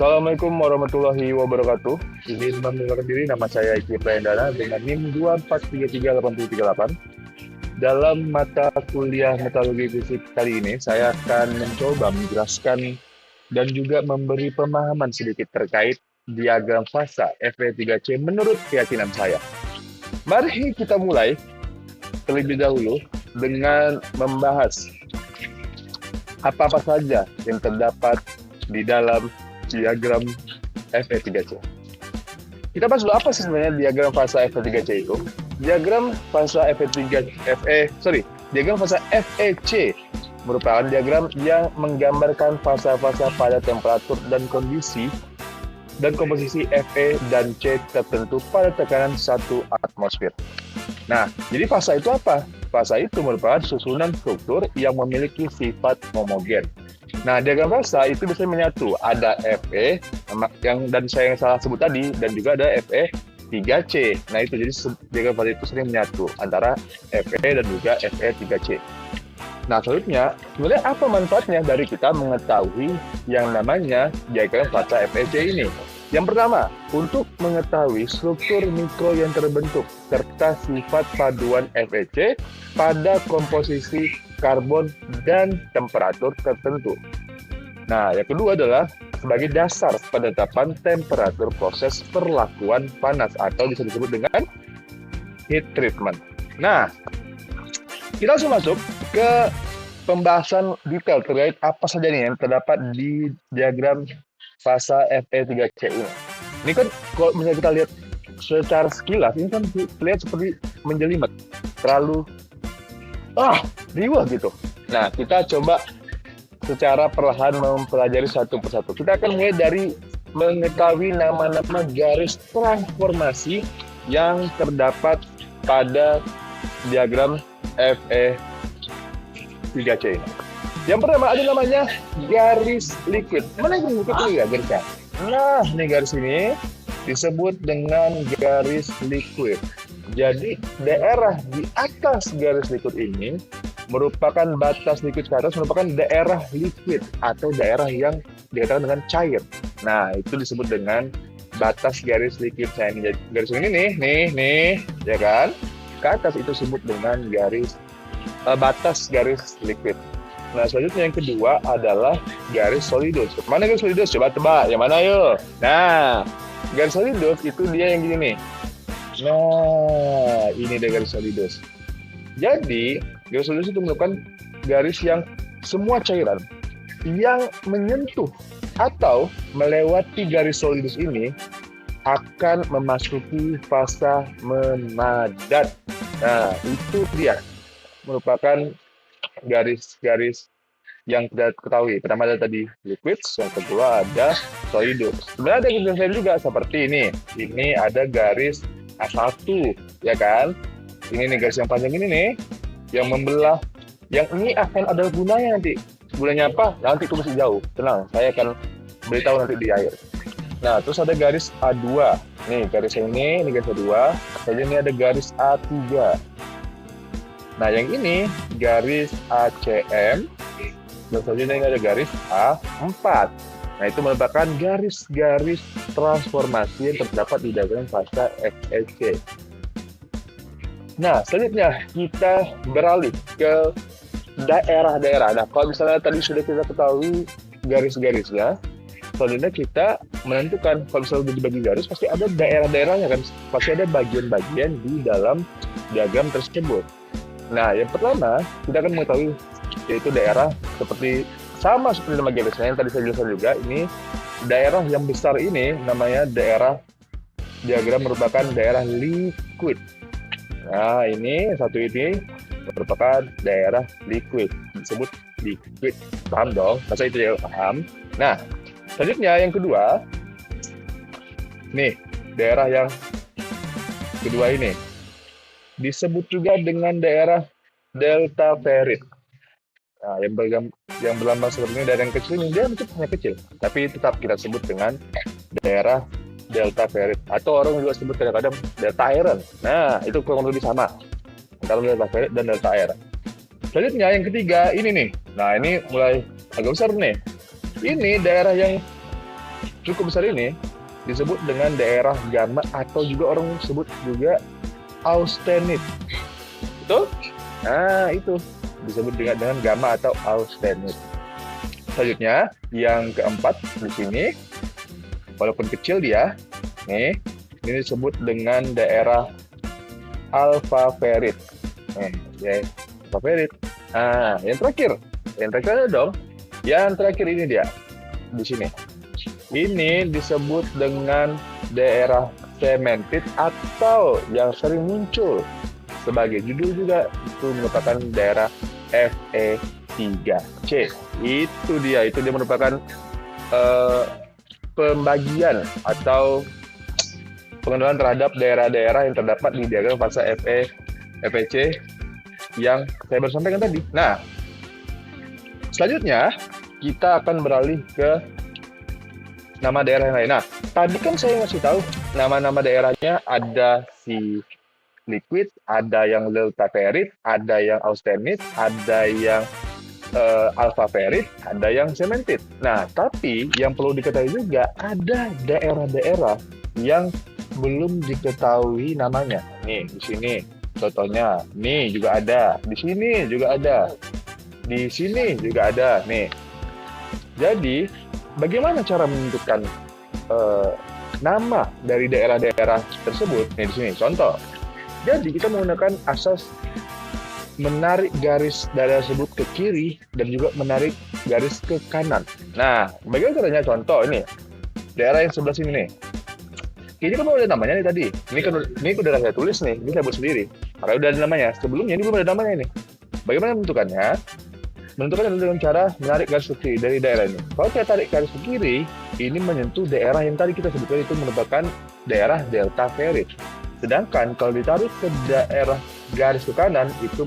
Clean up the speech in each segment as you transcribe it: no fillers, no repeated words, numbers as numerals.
Assalamualaikum warahmatullahi wabarakatuh. Izin memperkenalkan diri, nama saya Iki Prayandana dengan NIM 2433838. Dalam mata kuliah metalurgi fisik kali ini, saya akan mencoba menjelaskan dan juga memberi pemahaman sedikit terkait diagram fasa Fe3C menurut keyakinan saya. Mari kita mulai terlebih dahulu dengan membahas apa-apa saja yang terdapat di dalam diagram Fe3C. Kita bahas dulu apa sih sebenarnya diagram fasa Fe3C itu. Diagram fasa diagram fasa FEC merupakan diagram yang menggambarkan fasa-fasa pada temperatur dan kondisi dan komposisi Fe dan C tertentu pada tekanan 1 atmosfer. Nah, jadi fasa itu apa? Fasa itu merupakan susunan struktur yang memiliki sifat homogen. Nah, diagram fasa itu bisa menyatu. Ada Fe yang saya salah sebut tadi, dan juga ada Fe3C. Nah, itu jadi diagram fasa itu sering menyatu antara Fe dan juga Fe3C. Nah, selanjutnya, sebenarnya apa manfaatnya dari kita mengetahui yang namanya diagram fasa FEC ini? Yang pertama, untuk mengetahui struktur mikro yang terbentuk serta sifat paduan FEC pada komposisi karbon dan temperatur tertentu. Nah, yang kedua adalah sebagai dasar penetapan temperatur proses perlakuan panas atau bisa disebut dengan heat treatment. Nah, kita langsung masuk ke pembahasan detail terkait apa saja nih yang terdapat di diagram fasa Fe3C ini. Ini kan kalau misalnya kita lihat secara sekilas, ini kan terlihat seperti menjelimet, terlalu riuh gitu. Nah, kita coba secara perlahan mempelajari satu persatu. Kita akan mulai dari mengetahui nama-nama garis transformasi yang terdapat pada diagram Fe3C ini. Yang pertama ada namanya garis liquid. Mana yang liquid ini ya garisnya? Nah, ini garis ini disebut dengan garis liquid. Jadi daerah di atas garis liquid ini merupakan batas liquid ke atas, merupakan daerah liquid atau daerah yang dikatakan dengan cair. Nah, itu disebut dengan batas garis liquid. Saya ini garis ini nih, ya kan? Ke atas itu disebut dengan batas garis liquid. Nah, selanjutnya yang kedua adalah garis solidus. Mana garis solidus? Coba tebak, yang mana yuk? Nah, garis solidus itu dia yang gini nih. Nah, ini dia garis solidus. Jadi, garis solidus itu merupakan garis yang semua cairan yang menyentuh atau melewati garis solidus ini akan memasuki fasa memadat. Nah, itu dia merupakan garis-garis yang kita ketahui. Pertama ada tadi liquid, yang kedua ada solidus. Sebenarnya ada garis juga seperti ini. Ini ada garis A1, ya kan? Ini nih garis yang panjang ini nih, yang membelah. Yang ini akan ada gunanya nanti. Gunanya apa? Nanti tulis jauh. Tenang, saya akan beritahu nanti di akhir. Nah, terus ada garis A2. Nih, garis ini garis A2. Kemudian ini ada garis A3. Nah, yang ini garis ACM, dan selanjutnya ini ada garis A4. Nah, itu merupakan garis-garis transformasi yang terdapat di diagram fasa FEC. Nah, selanjutnya kita beralih ke daerah-daerah. Nah, kalau misalnya tadi sudah kita ketahui garis-garisnya, selanjutnya kita menentukan, kalau misalnya sudah dibagi garis, pasti ada daerah-daerahnya kan, pasti ada bagian-bagian di dalam diagram tersebut. Nah, yang pertama, kita akan mengetahui yaitu daerah sama seperti nama garisnya yang tadi saya jelaskan juga. Ini daerah yang besar ini namanya daerah diagram merupakan daerah liquid. Nah, ini satu ini merupakan daerah liquid, disebut liquid. Paham dong? Masa itu ya paham? Nah, selanjutnya yang kedua, nih daerah yang kedua ini disebut juga dengan daerah delta Ferrit. Nah, yang berlambang seperti ini, daerah yang kecil ini dia hanya kecil, tapi tetap kita sebut dengan daerah delta Ferrit, atau orang juga sebut kadang-kadang delta iron. Nah, itu kurang lebih sama antara delta Ferrit dan delta iron. Selanjutnya yang ketiga ini nih. Nah, ini mulai agak besar nih. Ini daerah yang cukup besar ini disebut dengan daerah gamma atau juga orang sebut juga austenit. Betul? Nah, itu disebut dengan gamma atau austenit. Selanjutnya, yang keempat di sini, walaupun kecil dia, nih, ini disebut dengan daerah alpha ferit. Ya, alpha ferit. Nah, yang terakhir ada dong. Yang terakhir ini dia, di sini. Ini disebut dengan daerah cementit atau yang sering muncul sebagai judul juga itu merupakan daerah Fe3C. Itu dia merupakan pembagian atau pengenalan terhadap daerah-daerah yang terdapat di diagram fase FEC yang saya baru sampaikan tadi. Nah, selanjutnya kita akan beralih ke nama daerah yang lain. Nah, tadi kan saya ngasih tahu nama-nama daerahnya, ada si liquid, ada yang delta ferit, ada yang austenit, ada yang alpha ferit, ada yang cementit. Nah, tapi yang perlu diketahui juga ada daerah-daerah yang belum diketahui namanya. Nih, di sini contohnya. Nih juga ada, di sini juga ada, di sini juga ada. Nih. Jadi, bagaimana cara menentukan nama dari daerah-daerah tersebut? Nih di sini contoh. Jadi kita menggunakan asas menarik garis daerah tersebut ke kiri dan juga menarik garis ke kanan. Nah, bagaimana caranya? Contoh ini daerah yang sebelah sini nih. Ini kan belum ada namanya nih tadi. Ini udah saya tulis nih. Ini saya buat sendiri. Karena udah ada namanya. Sebelumnya ini belum ada namanya nih. Bagaimana menentukannya? Menentukan dengan cara menarik garis ke kiri dari daerah ini. Kalau saya tarik garis ke kiri, ini menyentuh daerah yang tadi kita sebutkan itu merupakan daerah delta ferit. Sedangkan kalau ditarik ke daerah garis ke kanan, itu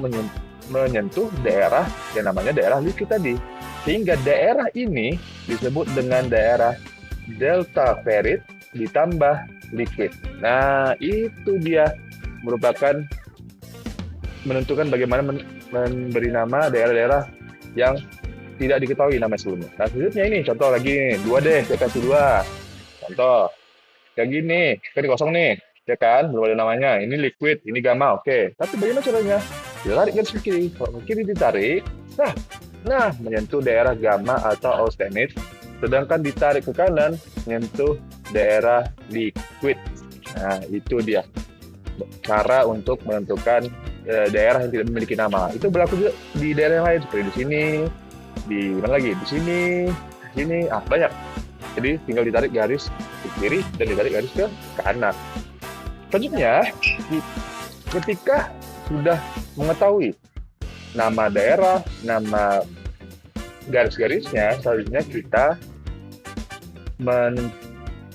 menyentuh daerah yang namanya daerah liquid tadi. Sehingga daerah ini disebut dengan daerah delta ferit ditambah liquid. Nah, itu dia merupakan menentukan bagaimana memberi nama daerah-daerah yang tidak diketahui nama sebelumnya. Nah, selanjutnya ini contoh lagi nih, 2 deh, saya kasih 2. Contoh, kayak gini, kan kosong nih, ya kan, belum ada namanya. Ini liquid, ini gamma, oke. Tapi bagaimana caranya? Ditarik garis ke kiri, kalau ke kiri ditarik, nah, menyentuh daerah gamma atau austenit, sedangkan ditarik ke kanan, menyentuh daerah liquid. Nah, itu dia cara untuk menentukan daerah yang tidak memiliki nama. Itu berlaku juga di daerah yang lain seperti di sini, di mana lagi? Di sini, banyak. Jadi tinggal ditarik garis ke kiri dan ditarik garis ke kanan. Selanjutnya, ketika sudah mengetahui nama daerah, nama garis-garisnya, selanjutnya kita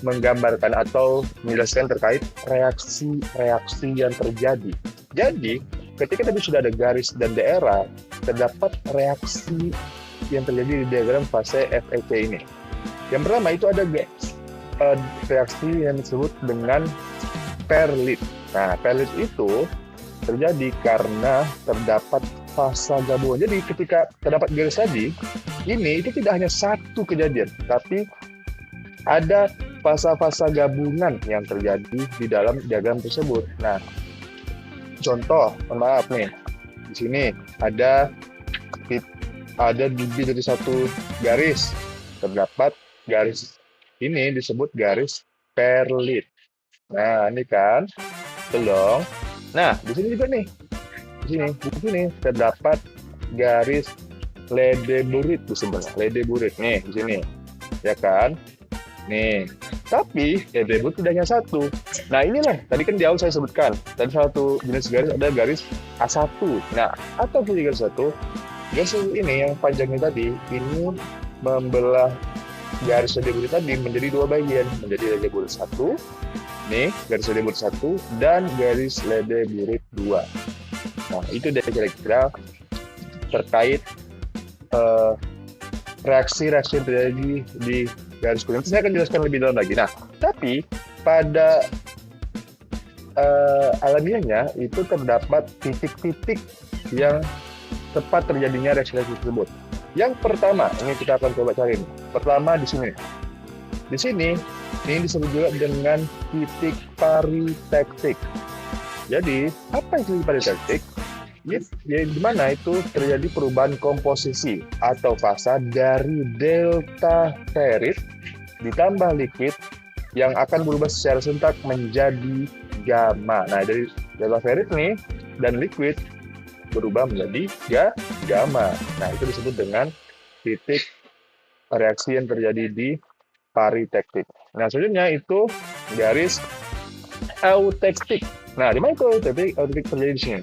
menggambarkan atau menjelaskan terkait reaksi-reaksi yang terjadi. Jadi, ketika tadi sudah ada garis dan daerah, terdapat reaksi yang terjadi di diagram fase FEC ini. Yang pertama itu ada reaksi yang disebut dengan perlit. Nah, perlit itu terjadi karena terdapat fasa gabungan. Jadi, ketika terdapat garis tadi, ini itu tidak hanya satu kejadian, tapi ada fasa-fasa gabungan yang terjadi di dalam diagram tersebut. Nah, contoh, maaf nih, di sini ada bibit dari satu garis, terdapat garis ini disebut garis perlit. Nah, ini kan, belum. Nah, di sini juga nih, di sini terdapat garis ledeburit sebenarnya, ledeburit nih di sini, ya kan? Nih, tapi ledeburit tidak hanya satu. Nah, inilah tadi kan di awal saya sebutkan, tadi satu jenis garis ada garis A1. Nah, atau garis satu, garis ini yang panjangnya tadi ini membelah garis ledeburit tadi menjadi 2 bagian, menjadi ledeburit 1. Nih, garis ledeburit 1 dan garis ledeburit 2. Nah, itu dari kira-kira terkait reaksi-reaksi yang terjadi di garis kuning. Saya akan jelaskan lebih dalam lagi. Nah, tapi pada alamiahnya itu terdapat titik-titik yang tepat terjadinya reaksi tersebut. Yang pertama, ini kita akan coba cari. Pertama di sini. Di sini, ini disebut juga dengan titik paritektik. Jadi, apa itu titik paritektik? Ya, di mana itu terjadi perubahan komposisi atau fasa dari delta ferit ditambah liquid yang akan berubah secara serentak menjadi gamma. Nah, dari delta ferit nih dan liquid berubah menjadi gamma. Nah, itu disebut dengan titik reaksi yang terjadi di paritektik. Nah, selanjutnya itu garis eutektik. Nah, di mana itu eutektik terjadi di sini?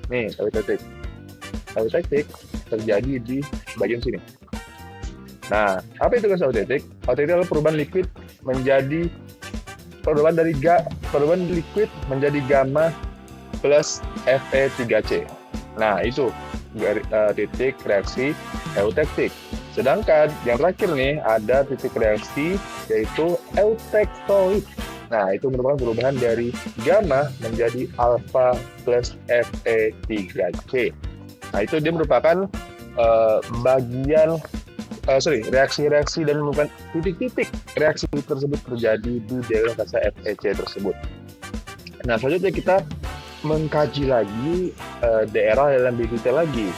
Nih eutektik. Eutektik terjadi di bagian sini. Nah, apa itu garis eutektik? Eutektik adalah perubahan liquid menjadi perubahan liquid menjadi gamma plus Fe3C. Nah, itu titik reaksi eutektik. Sedangkan yang terakhir nih ada titik reaksi yaitu eutektoid. Nah, itu merupakan perubahan dari gamma menjadi alpha plus Fe3C. Nah, itu dia merupakan reaksi-reaksi dan merupakan titik-titik reaksi tersebut terjadi di daerah fasa FEC tersebut. Nah, selanjutnya kita mengkaji lagi daerah dalam lebih detail lagi.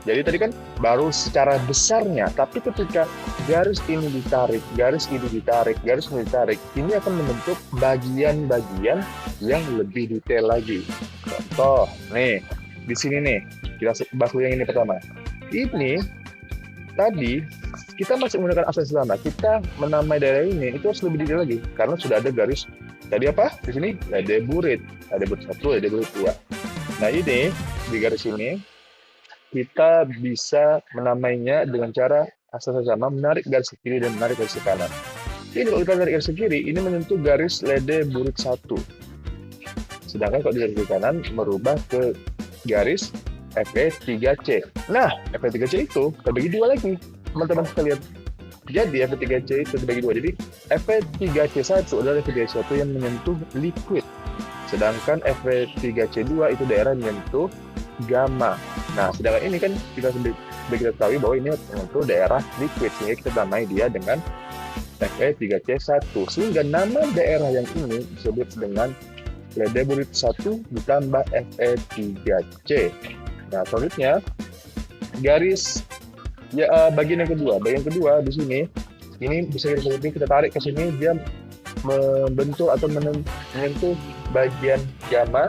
Jadi tadi kan baru secara besarnya, tapi ketika garis ini ditarik, garis ini ditarik, ini akan membentuk bagian-bagian yang lebih detail lagi. Contoh, nih, di sini nih, kita bahas yang ini pertama. Ini, tadi, kita masih menggunakan asas lama. Kita menamai daerah ini, itu harus lebih detail lagi. Karena sudah ada garis, tadi apa? Di sini, lede burit. Lede burit 1, lede burit 2. Nah, ini, di garis ini, kita bisa menamainya dengan cara asal sama menarik garis ke kiri dan menarik garis ke kanan. Ini kalau kita tarik garis ke kiri, ini menyentuh garis lede burit 1. Sedangkan kalau di garis ke kanan, merubah ke garis Fe3C. Nah, Fe3C itu terbagi dua lagi, teman-teman sekalian. Jadi Fe3C itu terbagi dua. Jadi Fe3C1 adalah Fe3C1 yang menyentuh liquid. Sedangkan Fe3C2 itu daerah yang menyentuh gamma. Nah, sedangkan ini kan kita ketahui bahwa ini menyentuh daerah liquid, sehingga kita namai dia dengan Fe3C1. Sehingga nama daerah yang ini disebut dengan lede burit 1 ditambah Fe3C. Nah, selanjutnya garis bagian yang kedua. Bagian kedua di sini, ini bisa kita tarik ke sini, dia membentuk atau menyentuh bagian gamma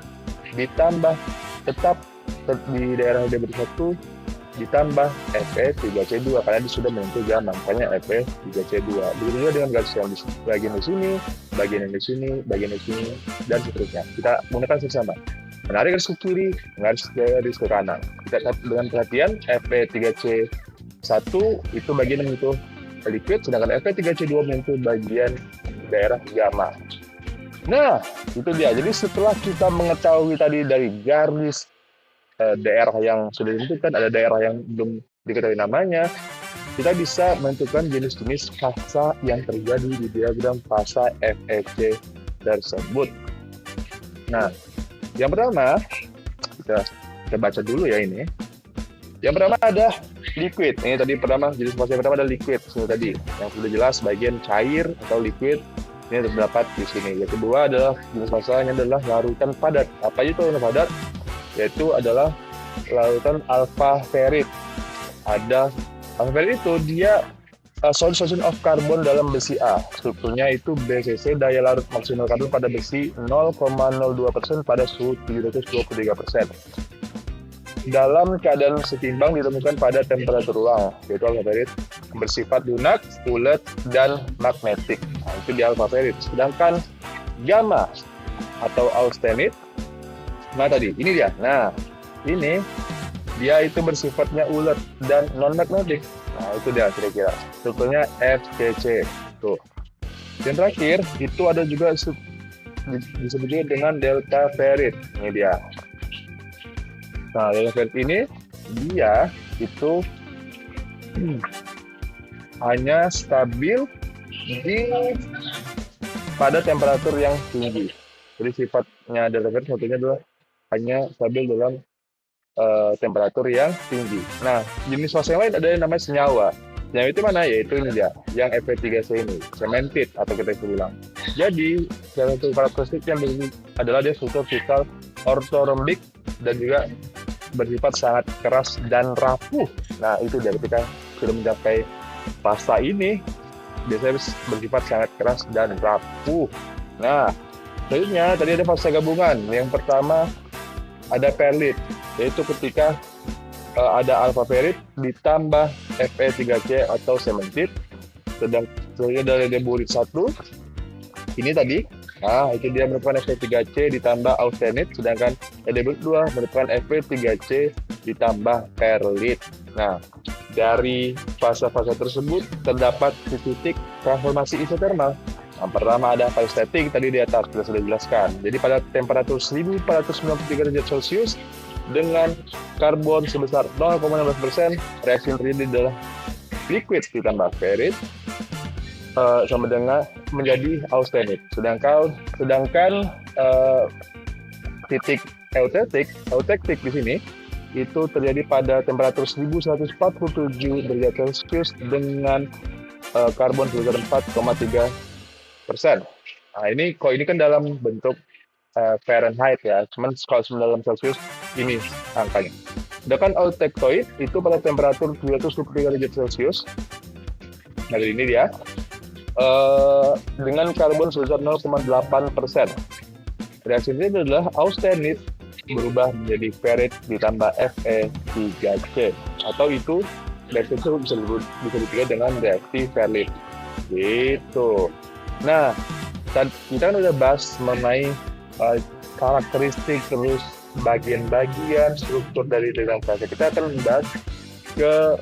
ditambah tetap di daerah lede burit 1 ditambah Fe3C2 karena dia sudah menyentuh gamma, makanya Fe3C2. Begitu juga dengan garis yang di bagian di sini, bagian yang di sini, bagian di sini, dan seterusnya. Kita menggunakan sama. Menarik garis ke kiri, garis ke kanan. Kita lihat dengan perhatian, Fe3C1 itu bagian yang menyentuh liquid, sedangkan Fe3C2 menyentuh bagian daerah gamma. Nah, itu dia. Jadi setelah kita mengetahui tadi dari garis daerah yang sudah ditentukan, ada daerah yang belum diketahui namanya, kita bisa menentukan jenis-jenis fasa yang terjadi di diagram fasa FEC tersebut. Nah, yang pertama, kita baca dulu ya ini. Yang pertama ada liquid. Ini tadi pertama, jenis fasa yang pertama ada liquid. Seperti tadi, yang sudah jelas bagian cair atau liquid. Ini terdapat di sini. Yang kedua adalah jenis fasanya adalah larutan padat. Apa itu larutan padat? Yaitu adalah larutan alpha ferit. Ada alpha ferit itu dia solid solution of carbon dalam besi A. Strukturnya itu BCC, daya larut maksimal karbon pada besi 0,02% pada suhu 723%. Dalam keadaan setimbang ditemukan pada temperatur ruang, yaitu alpha ferit bersifat lunak, ulet, dan magnetik. Nah, itu di alpha ferit. Sedangkan gamma atau austenit, nah tadi, ini dia. Nah, ini dia itu bersifatnya ulet dan non-magnetik. Nah, itu dia kira-kira. Strukturnya FCC. Tuh. Dan terakhir, itu ada juga disebut juga dengan delta ferit. Ini dia. Nah, delta ferit ini, dia itu hanya stabil pada temperatur yang tinggi. Jadi sifatnya delta ferit satunya adalah hanya stabil dalam temperatur yang tinggi. Nah, jenis fasa yang lain ada yang namanya senyawa. Yang itu mana? Yaitu ini dia, yang Fe3C ini, cemented atau kita bisa bilang. Jadi, salah satu karakteristik yang adalah dia struktur kristal ortorhombik dan juga bersifat sangat keras dan rapuh. Nah, itu dari ketika sudah mencapai fase ini, biasanya bersifat sangat keras dan rapuh. Nah, selanjutnya tadi ada fase gabungan. Yang pertama ada perlit, yaitu ketika ada alpha ferrit ditambah Fe3C atau cemented. Selanjutnya dari deburit 1 ini tadi, nah itu dia merupakan Fe3C ditambah austenit, sedangkan deburit 2 merupakan Fe3C ditambah perlit. Nah, dari fase-fase tersebut terdapat titik transformasi isotermal. Yang pertama ada aliphatic, tadi di atas sudah dijelaskan. Jadi pada temperatur 1493 derajat Celcius dengan karbon sebesar 0,16%, reaksi yang terjadi adalah liquid ditambah ferrit sama dengan menjadi austenit. Sedangkan titik eutectic di sini itu terjadi pada temperatur 1147 derajat Celcius dengan karbon sebesar 4,3%. Nah, ini kan dalam bentuk Fahrenheit ya, cuman kalau dalam Celsius ini angkanya. Sedangkan eutectoid itu pada temperatur 223 derajat Celcius. Nah, ini dia dengan karbon sebesar 0,8%. Reaksinya adalah austenit berubah menjadi ferrit ditambah Fe3C, atau itu reaksi itu bisa dipilih dengan reaksi Ferlit gitu. Nah, kita kan udah bahas mengenai karakteristik terus bagian-bagian struktur dari diagram fase. Kita akan membahas ke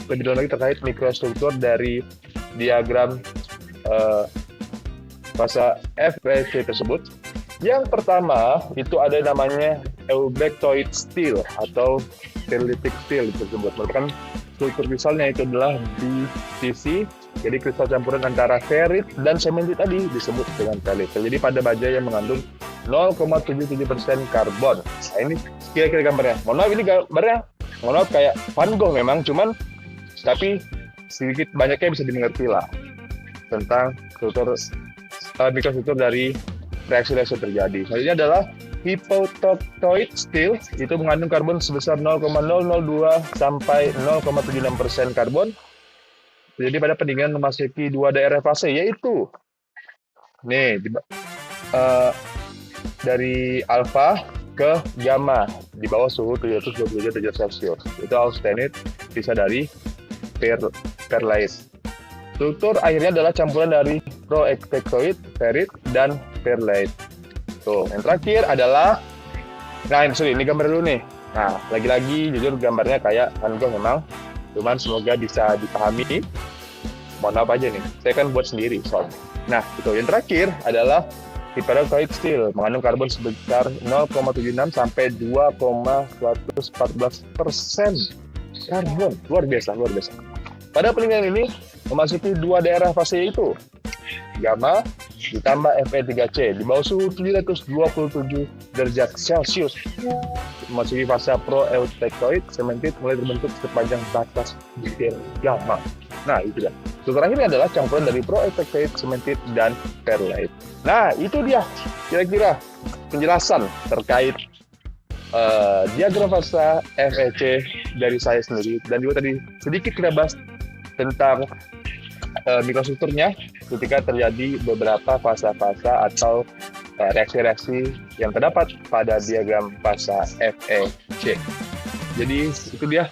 lebih dalam lagi terkait mikrostruktur dari diagram fase FEC tersebut. Yang pertama itu ada namanya eubectoid steel atau ferritic steel tersebut. Merupakan struktur kristalnya itu adalah BCC. Jadi kristal campuran antara ferrit dan cemented tadi disebut dengan ferrit. Jadi pada baja yang mengandung 0,77% karbon. Nah, ini kira-kira gambarnya. Mohon maaf ini gambarnya. Mohon maaf kayak Van Gogh memang, cuman tapi sedikit banyaknya bisa dimengerti lah tentang mikrostruktur dari reaksi-reaksi terjadi. Selanjutnya adalah hypotoctoid steel, itu mengandung karbon sebesar 0,002 sampai 0,76% karbon. Jadi pada pendinginan memasuki dua daerah fase, yaitu nih dari alfa ke gamma di bawah suhu 720 derajat Celcius. Itu austenit bisa dari perlite. Struktur akhirnya adalah campuran dari proektectoid, ferrit, dan perlite. Tuh, yang terakhir adalah, nah ini gambar dulu nih. Nah, lagi-lagi jujur gambarnya kayak Van Gogh memang, cuman semoga bisa dipahami. Mohon maaf aja nih, saya kan buat sendiri soalnya. Nah, itu yang terakhir adalah hyperelectroid steel, mengandung karbon sebesar 0,76 sampai 2,114% karbon. Luar biasa. Pada peningkatan ini memasuki dua daerah fase, yaitu gamma ditambah Fe3C di bawah suhu 727 derajat Celcius. Memasuki fase proeutectoid, cemented mulai terbentuk sepanjang batas bukit gamma. Nah, itu dia. Struktur akhirnya adalah campuran dari proeutectoid, cemented, dan perlite. Nah, itu dia kira-kira penjelasan terkait diagram fase FEC dari saya sendiri, dan juga tadi sedikit kita bahas tentang mikrostrukturnya ketika terjadi beberapa fase-fase atau reaksi-reaksi yang terdapat pada diagram fase FEC. Jadi itu dia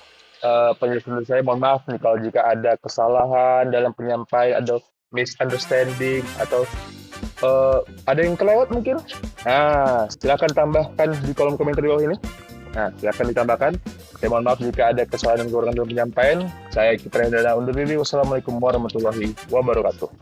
penjelasan saya. Mohon maaf nih kalau jika ada kesalahan dalam penyampaian, ada misunderstanding atau ada yang kelewat mungkin. Nah, silakan tambahkan di kolom komentar di bawah ini. Nah, silakan ditambahkan. Saya mohon maaf jika ada kesalahan dan kekurangan dalam penyampaian. Saya Kipra Dana undur diri. Wassalamualaikum warahmatullahi wabarakatuh.